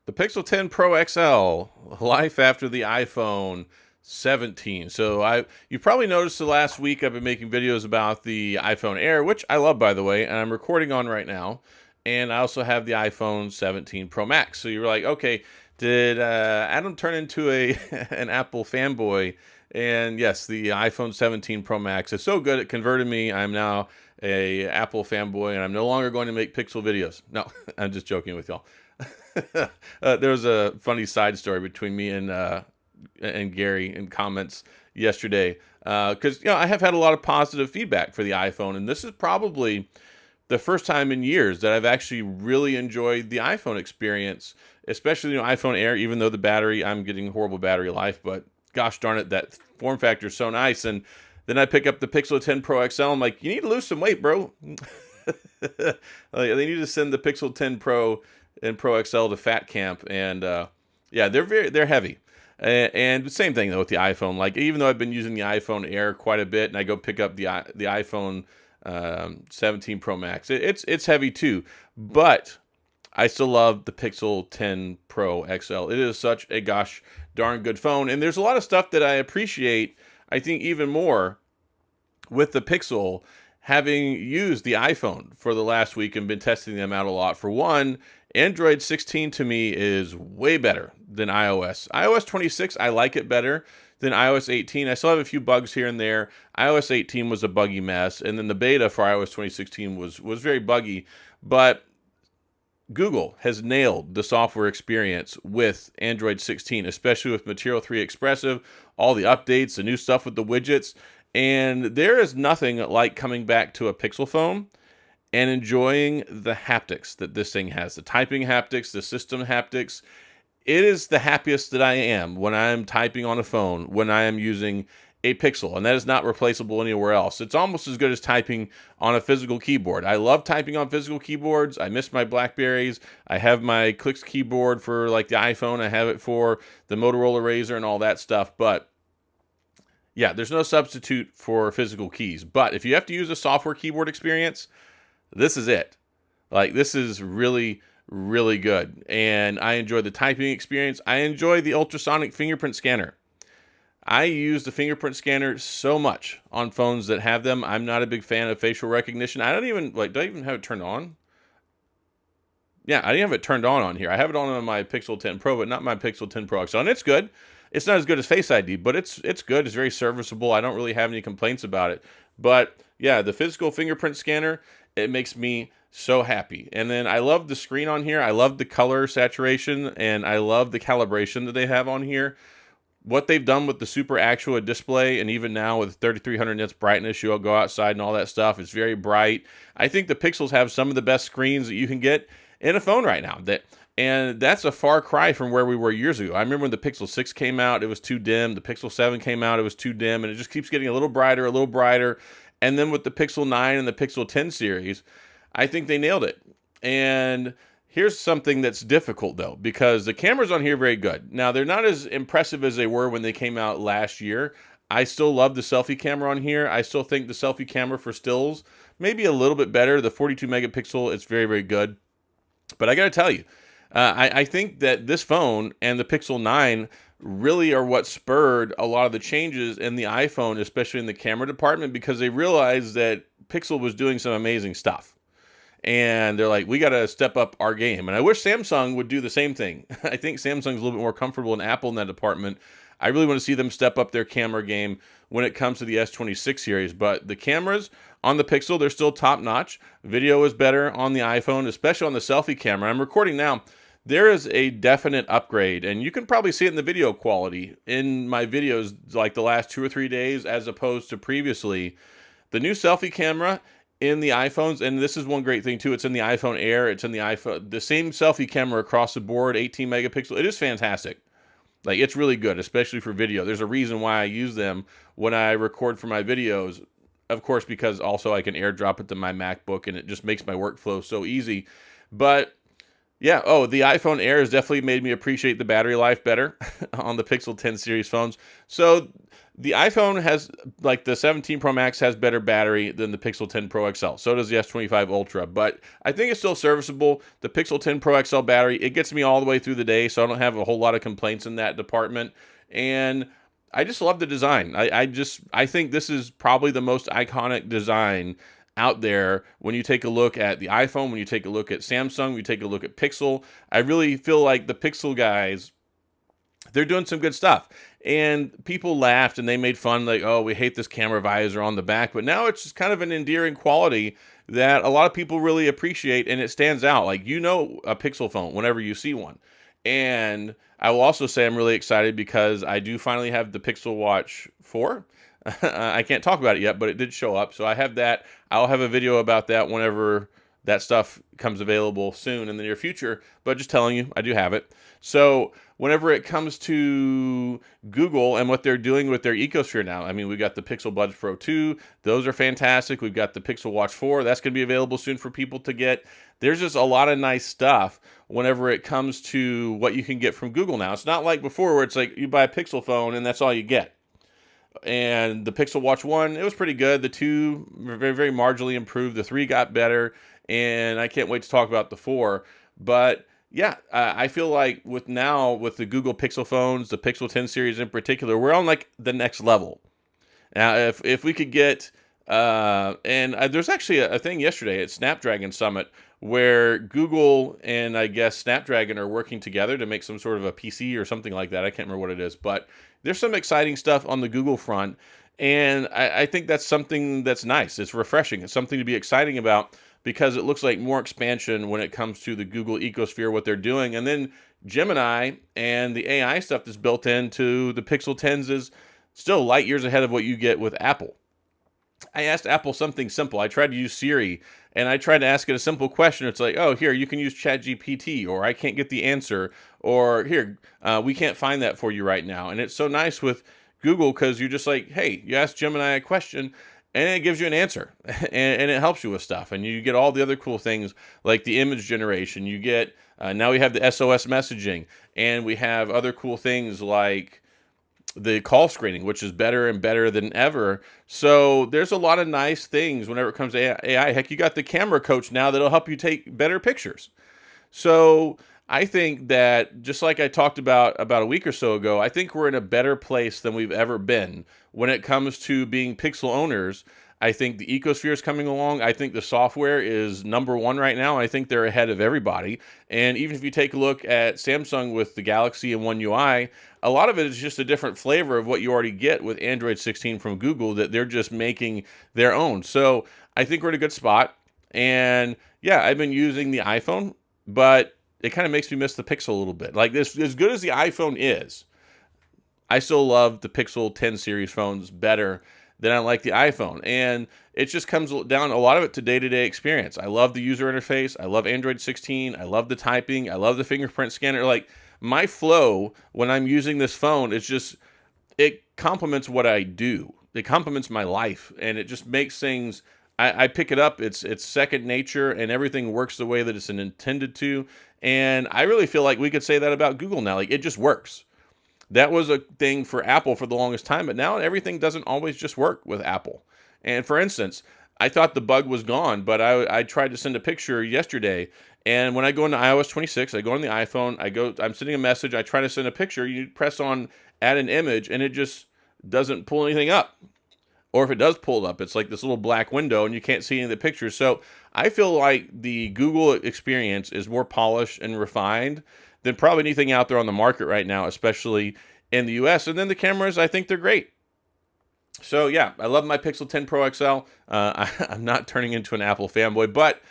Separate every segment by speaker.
Speaker 1: The Pixel 10 Pro XL, life after the iPhone 17. So you probably noticed the last week I've been making videos about the iPhone Air, which I love, by the way, and I'm recording on right now. And I also have the iPhone 17 Pro Max. So you're like, okay, did Adam turn into a an Apple fanboy? And yes, the iPhone 17 Pro Max is so good it converted me. I'm now a Apple fanboy, and I'm no longer going to make Pixel videos. No, I'm just joking with y'all. There was a funny side story between me and Gary in comments yesterday because I have had a lot of positive feedback for the iPhone, and this is probably the first time in years that I've actually really enjoyed the iPhone experience, especially iPhone Air. Even though the battery, I'm getting horrible battery life, but gosh darn it, that form factor is so nice. And then I pick up the Pixel 10 Pro XL. I'm like, you need to lose some weight, bro. Like, they need to send the Pixel 10 Pro and Pro XL to Fat Camp, and yeah, they're heavy. And same thing though with the iPhone. Like even though I've been using the iPhone Air quite a bit, and I go pick up the iPhone 17 Pro Max, it's heavy too. But I still love the Pixel 10 Pro XL. It is such a gosh darn good phone, and there's a lot of stuff that I appreciate. I think even more with the Pixel, having used the iPhone for the last week and been testing them out a lot. For one, Android 16 to me is way better than iOS. iOS 26, I like it better than iOS 18. I still have a few bugs here and there. iOS 18 was a buggy mess, and then the beta for iOS 2016 was very buggy. But Google has nailed the software experience with Android 16, especially with Material 3 Expressive, all the updates, the new stuff with the widgets. And there is nothing like coming back to a Pixel phone and enjoying the haptics that this thing has, the typing haptics, the system haptics. It is the happiest that I am when I'm typing on a phone, when I am using a Pixel, and that is not replaceable anywhere else. It's almost as good as typing on a physical keyboard. I love typing on physical keyboards. I miss my Blackberries. I have my Clicks keyboard for like the iPhone. I have it for the Motorola Razr and all that stuff. But yeah, there's no substitute for physical keys. But if you have to use a software keyboard experience, this is it. Like, this is really, really good. And I enjoy the typing experience. I enjoy the ultrasonic fingerprint scanner. I use the fingerprint scanner so much on phones that have them. I'm not a big fan of facial recognition. I don't even do I even have it turned on? Yeah, I didn't have it turned on here. I have it on my Pixel 10 Pro, but not my Pixel 10 Pro XL. And it's good. It's not as good as Face ID, but it's good. It's very serviceable. I don't really have any complaints about it. But yeah, the physical fingerprint scanner, it makes me so happy. And then I love the screen on here. I love the color saturation, and I love the calibration that they have on here. What they've done with the Super Actual display, and even now with 3300 nits brightness, you'll go outside and all that stuff. It's very bright. I think the Pixels have some of the best screens that you can get in a phone right now. And that's a far cry from where we were years ago. I remember when the Pixel 6 came out, it was too dim. The Pixel 7 came out, it was too dim. And it just keeps getting a little brighter, a little brighter. And then with the Pixel 9 and the Pixel 10 series, I think they nailed it. And here's something that's difficult, though, because the cameras on here are very good. Now, they're not as impressive as they were when they came out last year. I still love the selfie camera on here. I still think the selfie camera for stills may be a little bit better. The 42 megapixel, it's very, very good. But I got to tell you, I think that this phone and the Pixel 9 really are what spurred a lot of the changes in the iPhone, especially in the camera department, because they realized that Pixel was doing some amazing stuff. And they're like, we got to step up our game. And I wish Samsung would do the same thing. I think Samsung's a little bit more comfortable than Apple in that department. I really want to see them step up their camera game when it comes to the S26 series. But the cameras on the Pixel, they're still top notch. Video is better on the iPhone, especially on the selfie camera. I'm recording now. There is a definite upgrade, and you can probably see it in the video quality in my videos like the last 2 or 3 days as opposed to previously. The new selfie camera in the iPhones, and this is one great thing too, it's in the iPhone Air, it's in the iPhone, the same selfie camera across the board, 18 megapixel. It is fantastic. Like, it's really good, especially for video. There's a reason why I use them when I record for my videos. Of course, because also I can airdrop it to my MacBook, and it just makes my workflow so easy. But Yeah. Oh, the iPhone Air has definitely made me appreciate the battery life better on the Pixel 10 series phones. So the iPhone has, like the 17 Pro Max has better battery than the Pixel 10 Pro XL. So does the S25 Ultra, but I think it's still serviceable. The Pixel 10 Pro XL battery, it gets me all the way through the day, so I don't have a whole lot of complaints in that department. And I just love the design. I think this is probably the most iconic design out there when you take a look at the iPhone, when you take a look at Samsung, when you take a look at Pixel. I really feel like the Pixel guys, they're doing some good stuff. And people laughed and they made fun, like, oh, we hate this camera visor on the back. But now it's just kind of an endearing quality that a lot of people really appreciate, and it stands out. Like, you know, a Pixel phone whenever you see one. And I will also say I'm really excited because I do finally have the Pixel Watch 4. I can't talk about it yet, but it did show up. So I have that. I'll have a video about that whenever that stuff comes available soon in the near future. But just telling you, I do have it. So whenever it comes to Google and what they're doing with their ecosphere now, I mean, we've got the Pixel Buds Pro 2. Those are fantastic. We've got the Pixel Watch 4. That's going to be available soon for people to get. There's just a lot of nice stuff whenever it comes to what you can get from Google now. It's not like before where it's like you buy a Pixel phone and that's all you get. And the Pixel Watch 1, it was pretty good. The 2, very, very marginally improved. The 3 got better. And I can't wait to talk about the 4. But yeah, I feel like with the Google Pixel phones, the Pixel 10 series in particular, we're on like the next level. Now, if we could get, there's actually a thing yesterday at Snapdragon Summit where Google and I guess Snapdragon are working together to make some sort of a PC or something like that. I can't remember what it is, but there's some exciting stuff on the Google front. And I think that's something that's nice. It's refreshing. It's something to be exciting about because it looks like more expansion when it comes to the Google ecosphere, what they're doing. And then Gemini and the AI stuff that's built into the Pixel 10s is still light years ahead of what you get with Apple. I asked Apple something simple. I tried to use Siri, and I tried to ask it a simple question. It's like, oh, here, you can use ChatGPT, or I can't get the answer, or here, we can't find that for you right now. And it's so nice with Google because you're just like, hey, you ask Gemini a question, and it gives you an answer, and it helps you with stuff. And you get all the other cool things like the image generation. You get, now we have the SOS messaging, and we have other cool things like the call screening, which is better and better than ever. So there's a lot of nice things whenever it comes to AI. Heck, you got the camera coach now that'll help you take better pictures. So I think that just like I talked about a week or so ago, I think we're in a better place than we've ever been when it comes to being Pixel owners. I think the ecosphere is coming along. I think the software is number one right now. I think they're ahead of everybody. And even if you take a look at Samsung with the Galaxy and One UI, a lot of it is just a different flavor of what you already get with Android 16 from Google that they're just making their own. So I think we're in a good spot. And yeah, I've been using the iPhone, but it kind of makes me miss the Pixel a little bit. Like this, as good as the iPhone is, I still love the Pixel 10 series phones better than I like the iPhone. And it just comes down a lot of it to day-to-day experience. I love the user interface. I love Android 16. I love the typing. I love the fingerprint scanner. Like my flow when I'm using this phone is just, it complements what I do. It complements my life. And it just makes things, I pick it up. It's second nature and everything works the way that it's intended to. And I really feel like we could say that about Google now. Like it just works. That was a thing for Apple for the longest time, but now everything doesn't always just work with Apple. And for instance, I thought the bug was gone, but I tried to send a picture yesterday, and when I go into iOS 26, I go on the iPhone, I'm sending a message, I try to send a picture, you press on add an image, and it just doesn't pull anything up. Or if it does pull it up, it's like this little black window, and you can't see any of the pictures. So I feel like the Google experience is more polished and refined than probably anything out there on the market right now, especially in the US. And then the cameras, I think they're great. So yeah, I love my Pixel 10 Pro XL. I'm not turning into an Apple fanboy, but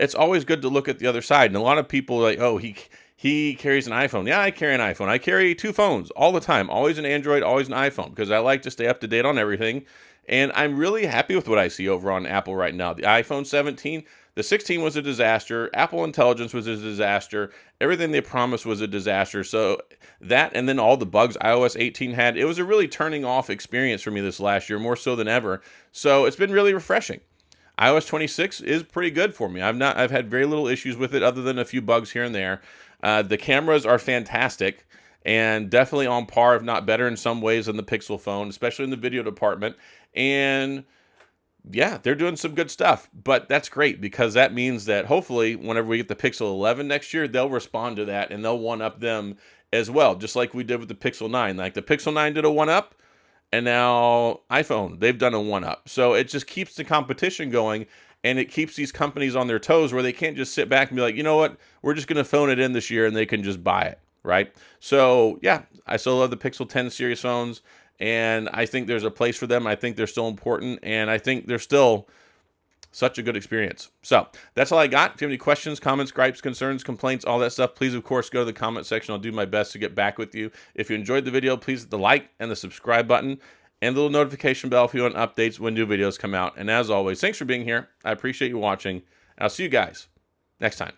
Speaker 1: it's always good to look at the other side. And a lot of people are like, oh, he carries an iPhone. Yeah, I carry an iPhone. I carry two phones all the time, always an Android, always an iPhone, because I like to stay up to date on everything. And I'm really happy with what I see over on Apple right now. The iPhone 17, the 16 was a disaster. Apple Intelligence was a disaster. Everything they promised was a disaster. So that, and then all the bugs iOS 18 had, it was a really turning off experience for me this last year, more so than ever. So it's been really refreshing. iOS 26 is pretty good for me. I've had very little issues with it other than a few bugs here and there. The cameras are fantastic and definitely on par, if not better in some ways than the Pixel phone, especially in the video department. And yeah, they're doing some good stuff, but that's great because that means that hopefully whenever we get the Pixel 11 next year, they'll respond to that and they'll one-up them as well, just like we did with the Pixel 9. Like the Pixel 9 did a one-up, and now iPhone, they've done a one-up. So it just keeps the competition going, and it keeps these companies on their toes where they can't just sit back and be like, you know what, we're just going to phone it in this year and they can just buy it, right? So yeah, I still love the Pixel 10 series phones, and I think there's a place for them. I think they're still important, and I think they're still such a good experience. So that's all I got. If you have any questions, comments, gripes, concerns, complaints, all that stuff, please, of course, go to the comment section. I'll do my best to get back with you. If you enjoyed the video, please hit the like and the subscribe button and the little notification bell if you want updates when new videos come out. And as always, thanks for being here. I appreciate you watching. I'll see you guys next time.